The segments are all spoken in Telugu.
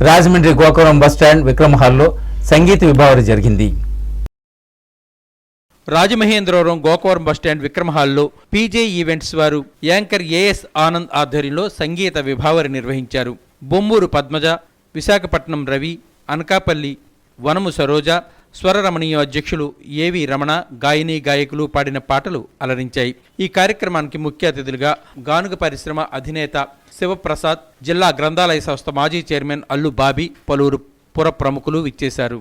రాజమండ్రి గోకవరం బస్టాండ్ విక్రమ్ హాల్లో సంగీత విభావరి జరిగింది. రాజమహేంద్రవరం గోకవరం బస్టాండ్ విక్రమ్ హాల్లో పీజే ఈవెంట్స్ వారు యాంకర్ ఏఎస్ ఆనంద్ ఆధ్వర్యంలో సంగీత విభావరి నిర్వహించారు. బొమ్మూరు పద్మజ, విశాఖపట్నం రవి, అనకాపల్లి వనము సరోజ, స్వరరమణీయ అధ్యక్షులు ఏవి రమణ, గాయని గాయకులు పాడిన పాటలు అలరించాయి. ఈ కార్యక్రమానికి ముఖ్య అతిథులుగా గానుగ పరిశ్రమ అధినేత శివప్రసాద్, జిల్లా గ్రంథాలయ సంస్థ మాజీ చైర్మన్ అల్లు బాబీ, పలువురు పుర ప్రముఖులు విచ్చేశారు.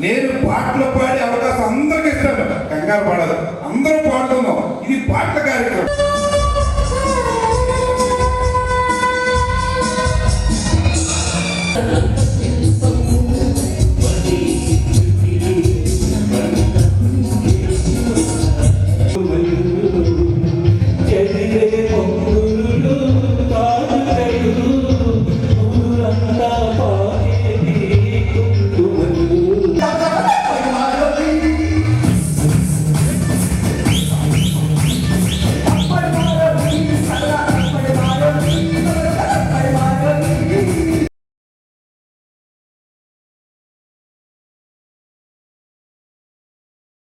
నేను పాటలు పాడే అవకాశం అందరికీ ఇస్తాను. కంగారు పడదు, అందరూ పాడుతున్నాం. ఇది పాటల కార్యక్రమం.